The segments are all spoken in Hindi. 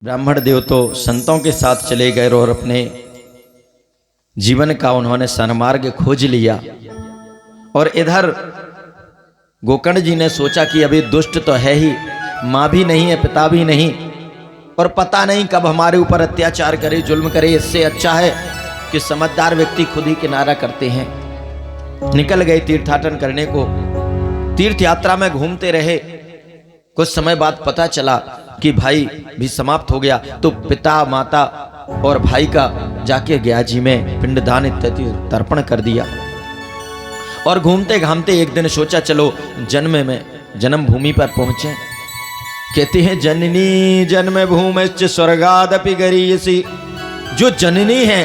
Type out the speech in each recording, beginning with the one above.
ब्राह्मण देव तो संतों के साथ चले गए और अपने जीवन का उन्होंने सन्मार्ग खोज लिया। और इधर गोकर्ण जी ने सोचा कि अभी दुष्ट तो है ही, माँ भी नहीं है, पिता भी नहीं, और पता नहीं कब हमारे ऊपर अत्याचार करे, जुल्म करे। इससे अच्छा है कि समझदार व्यक्ति खुद ही किनारा करते हैं। निकल गए तीर्थाटन करने को। तीर्थ यात्रा में घूमते रहे। कुछ समय बाद पता चला कि भाई भी समाप्त हो गया, तो पिता माता और भाई का जाके गया जी में पिंडदान इत्यादि तर्पण कर दिया। और घूमते घामते एक दिन सोचा चलो जन्म भूमि पर पहुंचे। कहते हैं जननी जन्म भूमिश्च स्वर्गादपि गरीयसी। जो जननी है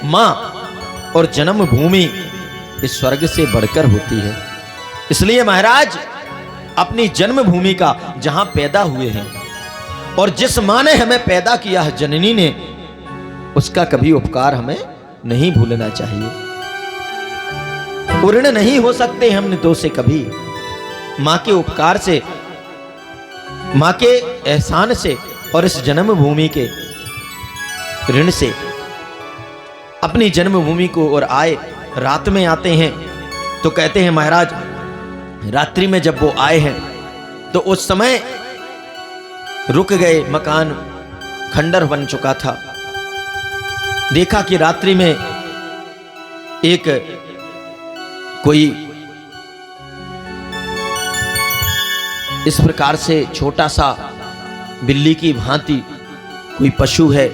माँ और जन्म भूमि इस स्वर्ग से बढ़कर होती है। इसलिए महाराज अपनी जन्मभूमि का जहां पैदा हुए हैं और जिस मां ने हमें पैदा किया है, जननी ने, उसका कभी उपकार हमें नहीं भूलना चाहिए। ऋण नहीं हो सकते हम नितों से कभी। मां के उपकार से, मां के एहसान से और इस जन्मभूमि के ऋण से अपनी जन्मभूमि को। और आए रात में आते हैं तो कहते हैं महाराज रात्रि में जब वो आए हैं तो उस समय रुक गए, मकान खंडर बन चुका था। देखा कि रात्रि में एक कोई इस प्रकार से छोटा सा बिल्ली की भांति कोई पशु है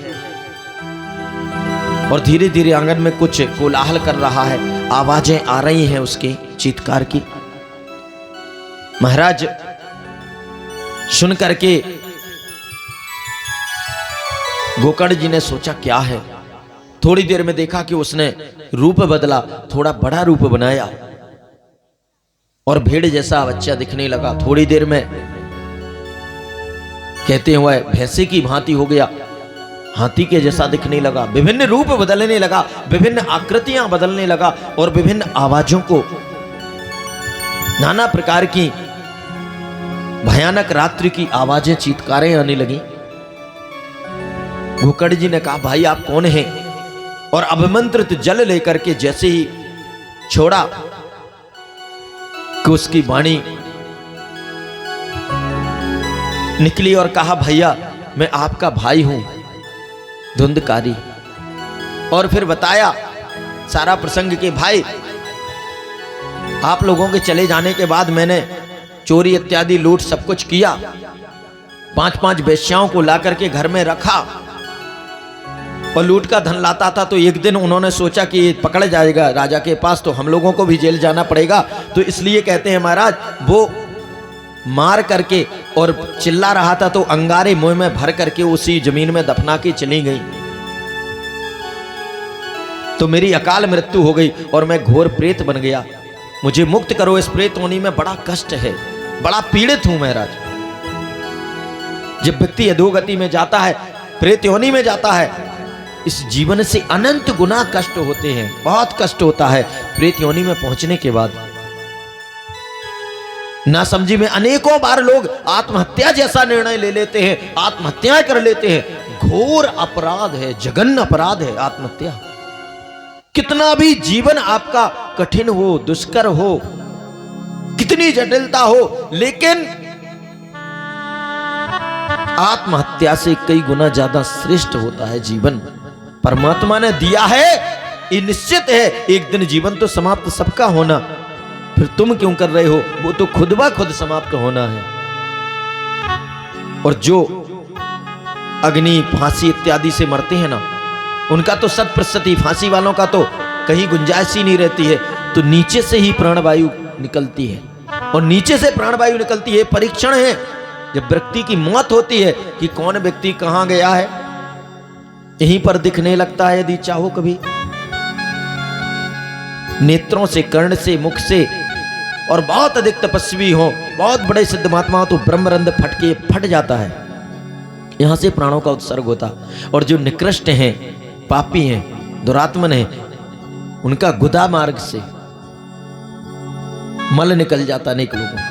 और धीरे धीरे आंगन में कुछ कोलाहल कर रहा है, आवाजें आ रही हैं उसके चीत्कार की। महाराज सुन करके गोकर्ण जी ने सोचा क्या है। थोड़ी देर में देखा कि उसने रूप बदला, थोड़ा बड़ा रूप बनाया और भेड़ जैसा बच्चा दिखने लगा। थोड़ी देर में कहते हुए भैंसे की भांति हो गया, हाथी के जैसा दिखने लगा, विभिन्न रूप बदलने लगा, विभिन्न आकृतियां बदलने लगा और विभिन्न आवाजों को, नाना प्रकार की भयानक रात्रि की आवाजें, चीत्कारें आने लगी। गोकर्ण जी ने कहा भाई आप कौन हैं? और अभिमंत्रित जल लेकर के जैसे ही छोड़ा कि उसकी वाणी निकली और कहा भैया मैं आपका भाई हूं धुंधकारी। और फिर बताया सारा प्रसंग के भाई आप लोगों के चले जाने के बाद मैंने चोरी इत्यादि लूट सब कुछ किया। 5-5 वेश्याओं को लाकर के घर में रखा और लूट का धन लाता था। तो एक दिन उन्होंने सोचा कि ये पकड़ जाएगा राजा के पास, तो हम लोगों को भी जेल जाना पड़ेगा। तो इसलिए कहते हैं महाराज वो मार करके और चिल्ला रहा था तो अंगारे मुंह में भर करके उसी जमीन में दफना के चली गई। तो मेरी अकाल मृत्यु हो गई और मैं घोर प्रेत बन गया। मुझे मुक्त करो, इस प्रेत होने में बड़ा कष्ट है, बड़ा पीड़ित हूं महाराज। जब व्यक्ति अधोगति में जाता है, प्रेत योनि में जाता है, इस जीवन से अनंत गुना कष्ट होते हैं, बहुत कष्ट होता है प्रेत योनि में पहुंचने के बाद। ना समझी में अनेकों बार लोग आत्महत्या जैसा निर्णय ले लेते हैं, आत्महत्याएं कर लेते हैं। घोर अपराध है, जघन्य अपराध है आत्महत्या। कितना भी जीवन आपका कठिन हो, दुष्कर हो, कितनी जटिलता हो, लेकिन आत्महत्या से कई गुना ज्यादा श्रेष्ठ होता है जीवन। परमात्मा ने दिया है, ये निश्चित है एक दिन जीवन तो समाप्त सबका होना, फिर तुम क्यों कर रहे हो? वो तो खुद ब खुद समाप्त होना है। और जो अग्नि फांसी इत्यादि से मरते हैं ना, उनका तो 100% फांसी वालों का तो कहीं गुंजाइश ही नहीं रहती है। तो नीचे से ही प्राणवायु निकलती है और नीचे से प्राणवायु निकलती है। परीक्षण है जब व्यक्ति की मौत होती है कि कौन व्यक्ति कहां गया है, यहीं पर दिखने लगता है यदि चाहो कभी। नेत्रों से, कर्ण से, मुख से, और बहुत अधिक तपस्वी हो, बहुत बड़े सिद्ध महात्मा हो तो ब्रह्मरंध्र फट जाता है, यहां से प्राणों का उत्सर्ग होता। और जो निकृष्ट हैं, पापी हैं, दुरात्मन हैं, उनका गुदा मार्ग से मल निकल जाता अनेक लोगों का।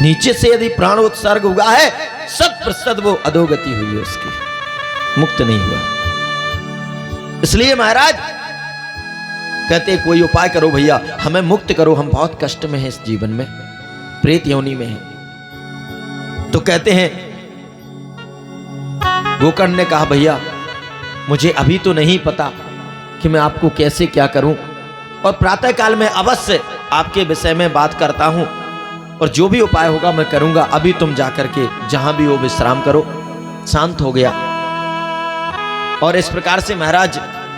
नीचे से यदि प्राणोत्सर्ग हुआ है, 100% वो अधोगति हुई है उसकी, मुक्त नहीं हुआ। इसलिए महाराज कहते कोई उपाय करो भैया, हमें मुक्त करो, हम बहुत कष्ट में हैं इस जीवन में, प्रेत योनि में हैं। तो कहते हैं गोकर्ण ने कहा भैया मुझे अभी तो नहीं पता कि मैं आपको कैसे क्या करूं, और प्रातः काल में अवश्य आपके विषय में बात करता हूं, और जो भी उपाय होगा मैं करूंगा। अभी तुम जाकर के जहां भी हो विश्राम करो। शांत हो गया। और इस प्रकार से महाराज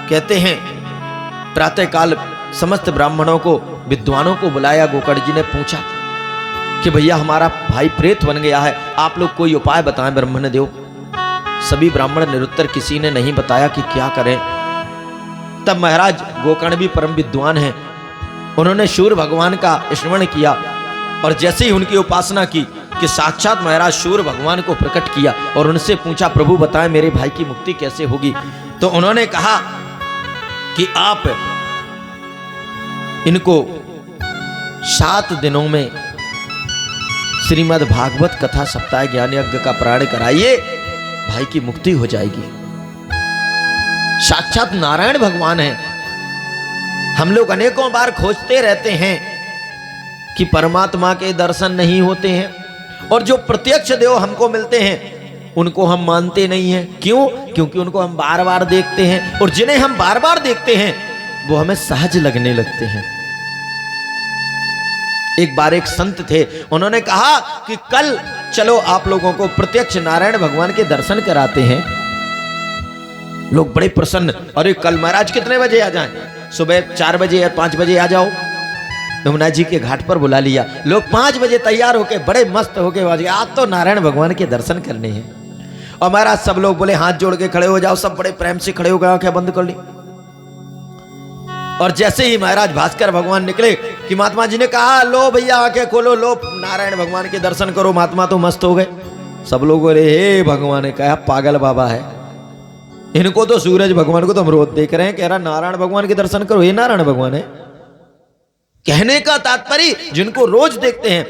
कहते हैं प्रातः काल समस्त ब्राह्मणों को, विद्वानों को बुलाया। गोकर्ण जी ने पूछा कि भैया हमारा भाई प्रेत बन गया है, आप लोग कोई उपाय बताएं ब्रह्मण्यदेव। सभी ब्राह्मण निरुत्तर, किसी ने नहीं बताया कि क्या करें। तब महाराज गोकर्ण भी परम विद्वान हैं, उन्होंने सूर्य भगवान का स्मरण किया, और जैसे ही उनकी उपासना की कि साक्षात महाराज सूर्य भगवान को प्रकट किया और उनसे पूछा प्रभु बताएं मेरे भाई की मुक्ति कैसे होगी। तो उन्होंने कहा कि आप इनको 7 दिनों में श्रीमद् भागवत कथा सप्ताह ज्ञान यज्ञ का प्राण कराइए, भाई की मुक्ति हो जाएगी। साक्षात नारायण भगवान है। हम लोग अनेकों बार खोजते रहते हैं कि परमात्मा के दर्शन नहीं होते हैं, और जो प्रत्यक्ष देव हमको मिलते हैं उनको हम मानते नहीं हैं। क्यों? क्योंकि उनको हम बार बार देखते हैं, और जिन्हें हम बार बार देखते हैं वो हमें सहज लगने लगते हैं। एक बार एक संत थे, उन्होंने कहा कि कल चलो आप लोगों को प्रत्यक्ष नारायण भगवान के दर्शन कराते हैं। लोग बड़े प्रसन्न, अरे कल महाराज कितने बजे आ जाएं? सुबह 4 बजे या 5 बजे आ जाओ। यमुना जी के घाट पर बुला लिया। लोग 5 बजे तैयार होके बड़े मस्त होके आज तो नारायण भगवान के दर्शन करने हैं। और महाराज सब लोग बोले हाथ जोड़ के खड़े हो जाओ। सब बड़े प्रेम से खड़े हो गए, आंखें बंद कर ली। और जैसे ही महाराज भास्कर भगवान निकले कि महात्मा जी ने कहा लो भैया आंखें खोलो, लो नारायण भगवान के दर्शन करो। महात्मा तो मस्त हो गए। सब लोग बोले हे भगवान ने कहा पागल बाबा है, इनको तो सूरज भगवान को तो हम रोज देख रहे हैं, कह रहा नारायण भगवान के दर्शन करो। ये नारायण भगवान है। कहने का तात्पर्य जिनको रोज देखते हैं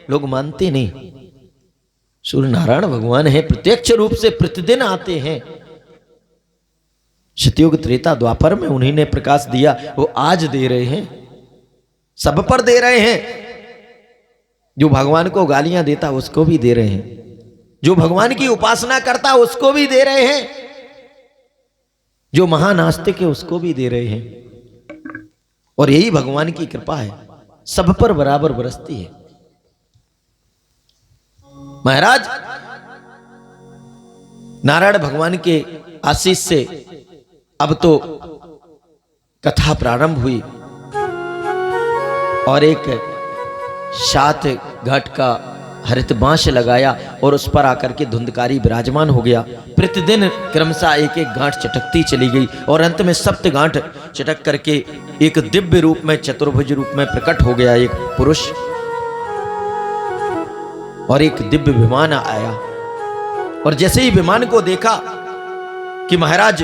लोग मानते नहीं। सूर्य नारायण भगवान है, प्रत्यक्ष रूप से प्रतिदिन आते हैं। सतयुग त्रेता द्वापर में उन्हीं ने प्रकाश दिया, वो आज दे रहे हैं, सब पर दे रहे हैं। जो भगवान को गालियां देता उसको भी दे रहे हैं, जो भगवान की उपासना करता उसको भी दे रहे हैं, जो महानास्तिक है उसको भी दे रहे हैं। और यही भगवान की कृपा है, सब पर बराबर बरसती है। महाराज नारायण भगवान के आशीष से अब तो कथा प्रारंभ हुई, और एक 7 घाट का हरित बांस लगाया और उस पर आकर के धुंधकारी विराजमान हो गया। प्रतिदिन क्रमशः एक एक गांठ चटकती चली गई, और अंत में 7 गांठ चटक करके एक दिव्य रूप में, चतुर्भुज रूप में प्रकट हो गया एक पुरुष, और एक दिव्य विमान आया। और जैसे ही विमान को देखा कि महाराज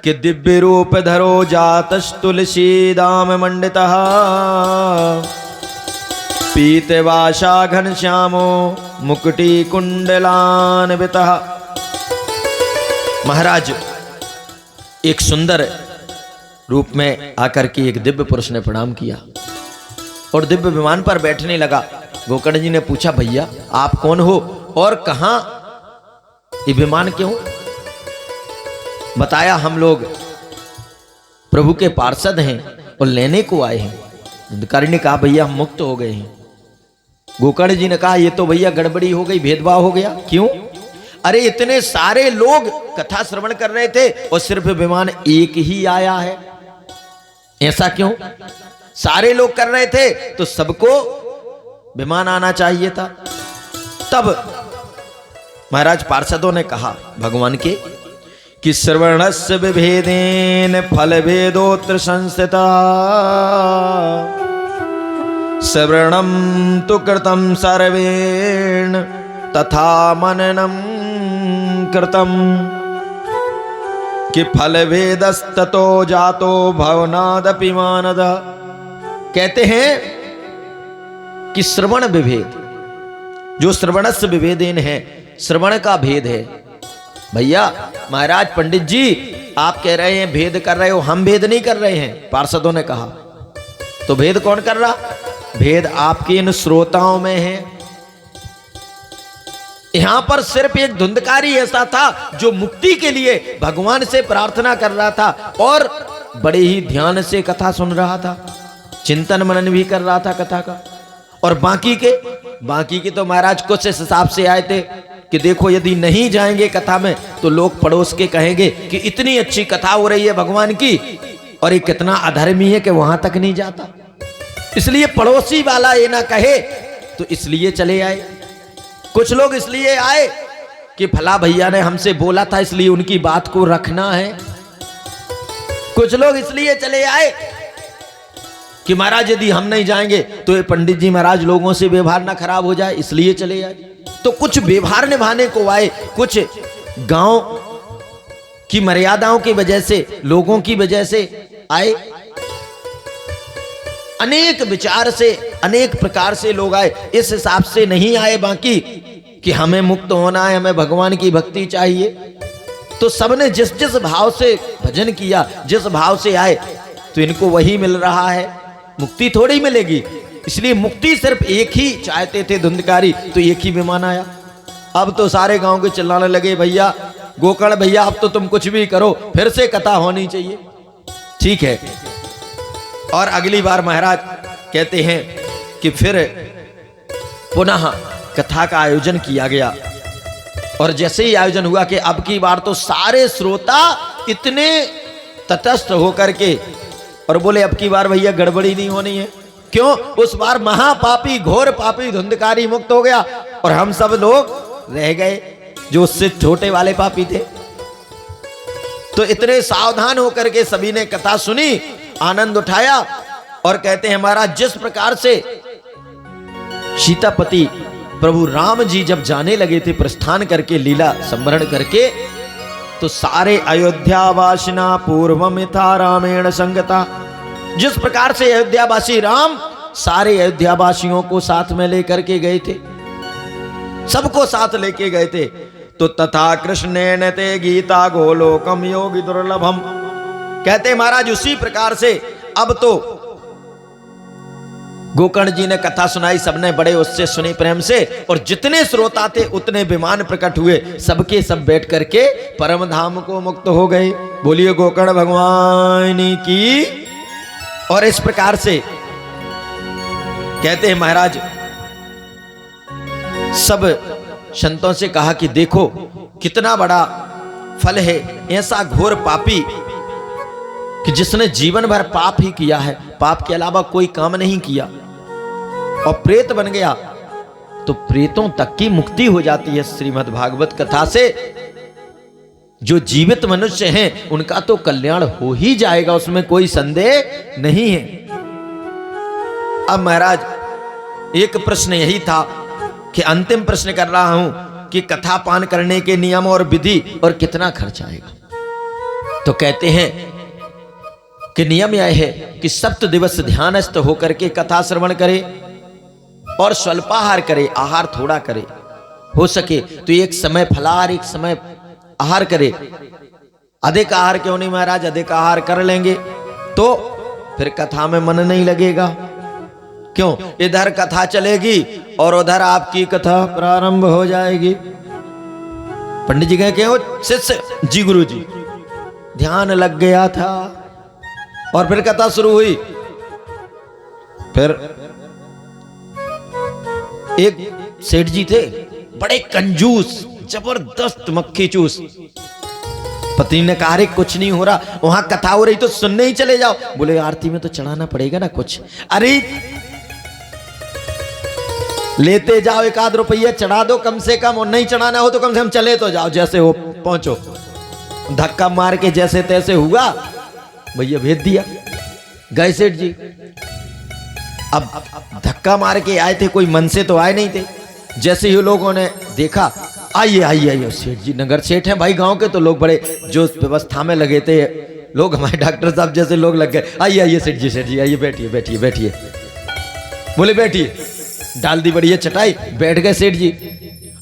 के दिव्य रूप धरो जातस तुलसी दाम मंडितः पीतवासा घनश्यामो मुकुटी कुंडलान्वितः। महाराज एक सुंदर रूप में आकर के एक दिव्य पुरुष ने प्रणाम किया और दिव्य विमान पर बैठने लगा। गोकर्ण जी ने पूछा भैया आप कौन हो और कहां ये विमान क्यों? बताया हम लोग प्रभु के पार्षद हैं और लेने को आए हैं। धुंधकारी ने कहा भैया हम मुक्त हो गए हैं। गोकर्ण जी ने कहा ये तो भैया गड़बड़ी हो गई, भेदभाव हो गया। क्यों? अरे इतने सारे लोग कथा श्रवण कर रहे थे और सिर्फ विमान एक ही आया है, ऐसा क्यों? सारे लोग कर रहे थे तो सबको विमान आना चाहिए था। तब महाराज पार्षदों ने कहा भगवान के कि श्रवणस्य विभेदेन फल भेदोत्र संस्थिता श्रवणम तु कृतम सर्वेण तथा मननम कृतम कि फल भेदस्ततो जातो भवनादपि मानद। कहते हैं कि श्रवण विभेद, जो श्रवणस्य विभेदेन है, श्रवण का भेद है। भैया महाराज पंडित जी आप कह रहे हैं भेद कर रहे हो, हम भेद नहीं कर रहे हैं, पार्षदों ने कहा। तो भेद कौन कर रहा? भेद आपके इन श्रोताओं में है। यहां पर सिर्फ एक धुंधकारी ऐसा था जो मुक्ति के लिए भगवान से प्रार्थना कर रहा था और बड़े ही ध्यान से कथा सुन रहा था, चिंतन मनन भी कर रहा था कथा का। और बाकी के तो महाराज कुछ इस हिसाब से आए थे कि देखो यदि नहीं जाएंगे कथा में तो लोग पड़ोस के कहेंगे कि इतनी अच्छी कथा हो रही है भगवान की और ये कितना अधर्मी है कि वहां तक नहीं जाता, इसलिए पड़ोसी वाला ये ना कहे, तो इसलिए चले आए। कुछ लोग इसलिए आए कि फला भैया ने हमसे बोला था इसलिए उनकी बात को रखना है। कुछ लोग इसलिए चले आए कि महाराज यदि हम नहीं जाएंगे तो ये पंडित जी महाराज लोगों से व्यवहार ना खराब हो जाए, इसलिए चले आए। तो कुछ व्यवहार निभाने को आए, कुछ गांव की मर्यादाओं की वजह से, लोगों की वजह से आए। अनेक विचार से, अनेक प्रकार से लोग आए, इस हिसाब से नहीं आए बाकी कि हमें मुक्त होना है, हमें भगवान की भक्ति चाहिए। तो सबने जिस जिस भाव से भजन किया, जिस भाव से आए, तो इनको वही मिल रहा है, मुक्ति थोड़ी मिलेगी। इसलिए मुक्ति सिर्फ एक ही चाहते थे धुंधकारी, तो एक ही विमान आया। अब तो सारे गांव के चिल्लाने लगे भैया गोकर्ण भैया अब तो तुम कुछ भी करो, फिर से कथा होनी चाहिए। ठीक है। और अगली बार महाराज कहते हैं कि फिर पुनः कथा का आयोजन किया गया। और जैसे ही आयोजन हुआ कि अब की बार तो सारे श्रोता इतने तटस्थ होकर के और बोले अब की बार भैया गड़बड़ी नहीं होनी है। क्यों? उस बार महापापी घोर पापी धुंधकारी मुक्त हो गया और हम सब लोग रह गए जो उससे छोटे वाले पापी थे। तो इतने सावधान होकर के सभी ने कथा सुनी, आनंद उठाया और कहते हैं महाराज जिस प्रकार से सीतापति प्रभु राम जी जब जाने लगे थे प्रस्थान करके लीला संवरण करके, तो सारे अयोध्यावासिना पूर्वमिथा रामेण संगता, जिस प्रकार से अयोध्यावासी राम सारे अयोध्यावासियों को साथ में लेकर के गए थे, सबको साथ लेके गए थे। तो तथा कृष्णेन ते गीता गोलोकम योगी दुर्लभम, कहते महाराज उसी प्रकार से अब तो गोकर्ण जी ने कथा सुनाई, सबने बड़े उससे सुनी प्रेम से, और जितने श्रोता थे उतने विमान प्रकट हुए, सबके सब बैठ करके परम धाम को मुक्त हो गए। बोलिए गोकर्ण भगवान की। और इस प्रकार से कहते हैं महाराज सब संतों से कहा कि देखो कितना बड़ा फल है ऐसा घोर पापी कि जिसने जीवन भर पाप ही किया है, पाप के अलावा कोई काम नहीं किया और प्रेत बन गया, तो प्रेतों तक की मुक्ति हो जाती है श्रीमद् भागवत कथा से। जो जीवित मनुष्य हैं उनका तो कल्याण हो ही जाएगा, उसमें कोई संदेह नहीं है। अब महाराज एक प्रश्न यही था कि अंतिम प्रश्न कर रहा हूं कि कथा पान करने के नियम और विधि और कितना खर्च आएगा। तो कहते हैं कि नियम यह है कि 7 दिवस ध्यानस्थ होकर के कथा श्रवण करे और स्वल्पाहार करे, आहार थोड़ा करे, हो सके तो एक समय फलाहार एक समय आहार करे। अधिक आहार क्यों नहीं महाराज, अधिक आहार कर लेंगे तो फिर कथा में मन नहीं लगेगा। क्यों? इधर कथा चलेगी और उधर आपकी कथा प्रारंभ हो जाएगी। पंडित जी कहे क्यों? शिष्य जी गुरु जी ध्यान लग गया था और फिर कथा शुरू हुई। फिर एक सेठ जी थे बड़े कंजूस, जबरदस्त मक्खी चूस। पत्नी ने कहा कुछ नहीं हो रहा, वहां कथा हो रही तो सुनने ही चले जाओ। बोले आरती में तो चढ़ाना पड़ेगा ना कुछ। अरे लेते जाओ, 1 आध रुपया चढ़ा दो कम से कम, और नहीं चढ़ाना हो तो कम से कम चले तो जाओ, जैसे हो पहुंचो। धक्का मार के जैसे तैसे हुआ, भैया भेज दिया गए सेठ जी। अब धक्का मार के आए थे, कोई मन से तो आए नहीं थे। जैसे ही लोगों ने देखा, आइए आइए आइए, सेठ जी नगर सेठ हैं भाई गांव के, तो लोग बड़े जो व्यवस्था में लगे थे, लोग हमारे डॉक्टर साहब जैसे लोग लग गए। आइए आइए सेठ जी आइए, बैठिए बैठिए बैठिए। बोले बैठिए, डाल दी बढ़िया चटाई, बैठ गए सेठ जी।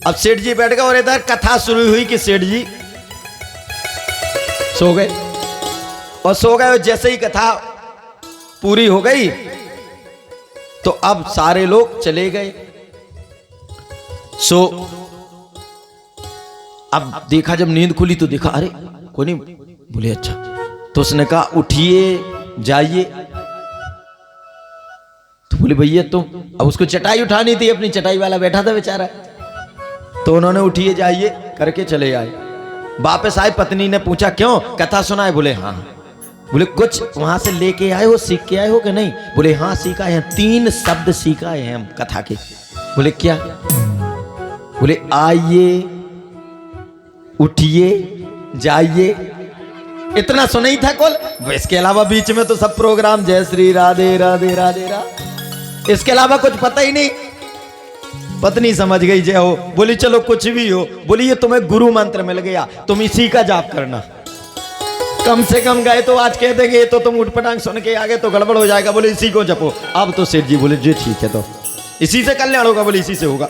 अब सेठ जी बैठ गए और इधर कथा शुरू हुई कि सेठ जी सो गए। और सो गए, जैसे ही कथा पूरी हो गई तो अब सारे लोग चले गए। सो अब देखा, जब नींद खुली तो देखा अरे कोई नहीं। बोले अच्छा। तो उसने कहा उठिए जाइए। तो बोले भैया तुम, अब उसको चटाई उठानी थी, अपनी चटाई वाला बैठा था बेचारा। तो उन्होंने उठिए जाइए करके चले आए। वापस आए, पत्नी ने पूछा क्यों, कथा सुनाए? बोले हाँ। बोले कुछ वहां से लेके आए हो, सीख के आए हो कि नहीं? बोले हाँ सीखा है, 3 शब्द सीखा है हम कथा के। बोले क्या? बोले आइए, उठिए, जाइए, इतना सुना ही था कुल। इसके अलावा बीच में तो सब प्रोग्राम जय श्री राधे राधे राधे राधे, इसके अलावा कुछ पता ही नहीं। पत्नी समझ गई जय हो। बोली चलो कुछ भी हो। बोली ये तुम्हें गुरु मंत्र मिल गया, तुम इसी का जाप करना। कम से कम गए तो आज कह देंगे तो तुम उठपटांग सुन के आगे तो गड़बड़ हो जाएगा। बोले इसी को जपो। अब तो सेठ जी बोले जी ठीक है, तो इसी से कल्याण होगा। बोले इसी से होगा।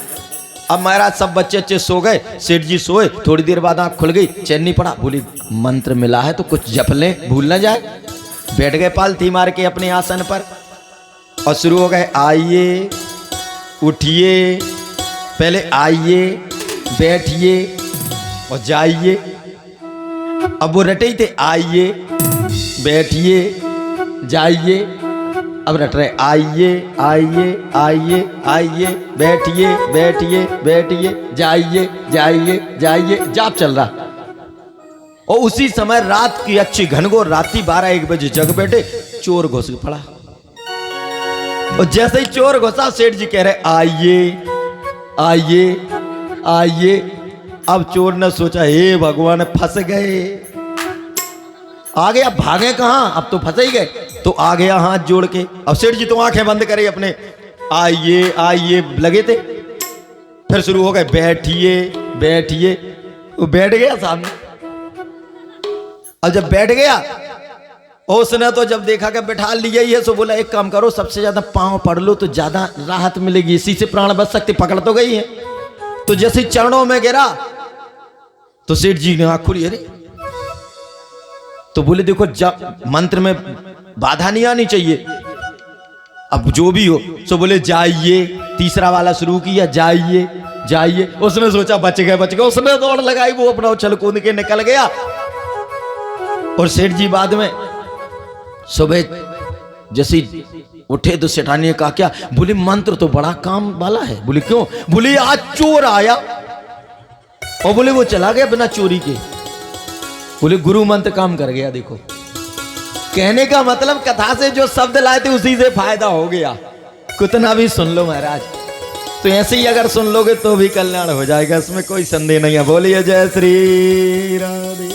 अब महाराज सब बच्चे अच्छे सो गए, सेठ जी सोए। थोड़ी देर बाद आंख खुल गई, चैन नहीं पड़ा। बोली मंत्र मिला है तो कुछ जप लें, भूल ना जाए। बैठ गए पालथी मार के अपने आसन पर और शुरू हो गए आइए, उठिए, पहले आइए, बैठिए और जाइए। अब वो रटे ही थे आइए, बैठिए, जाइए। अब रट रहे आइए, आइए, आइए, आइए, बैठिए, बैठिए, बैठिए, जाइए, जाइए, जाइए, जाप चल रहा। और उसी समय रात की अच्छी घनघोर रात्रि 12-1 बजे जग बैठे, चोर घुस पड़ा। और जैसे ही चोर घुसा, सेठ जी कह रहे आइए, आइए, आइए। अब चोर ने सोचा हे भगवान फंस गए, आ गया, भागे कहां, अब तो फंस ही गए। तो आ गया हाथ जोड़ के। अब सेठ जी तो आंखें बंद करे अपने, आइए आइए लगे थे। फिर शुरू हो गए बैठिए, बैठिए। वो बैठ गया सामने। अब जब बैठ गया उसने तो जब देखा कि बैठा लिया ही है, सो बोला एक काम करो, सबसे ज्यादा पांव पढ़ लो तो ज्यादा राहत मिलेगी, इसी से प्राण बच सकते। पकड़ तो गई है। तो जैसे चरणों में गिरा तो सेठ जी ने आंख खुली, अरे। तो बोले देखो जब मंत्र में बाधा नहीं आनी चाहिए, अब जो भी हो। सो बोले जाइए, तीसरा वाला शुरू किया, जाइए, जाइए। उसने सोचा बच गए, बच गए। उसने दौड़ लगाई, वो अपना उछल कूद के निकल गया। और सेठ जी बाद में सुबह जैसे उठे तो सेठानी ने कहा क्या? बोले मंत्र तो बड़ा काम वाला है। बोले क्यों? बोले आज चोर आया और बोले वो चला गया बिना चोरी के। बोले गुरु मंत्र काम कर गया। देखो कहने का मतलब कथा से जो शब्द लाए थे उसी से फायदा हो गया। कितना भी सुन लो महाराज, तो ऐसे ही अगर सुन लोगे तो भी कल्याण हो जाएगा, इसमें कोई संदेह नहीं है। बोलिए जय श्री राधे।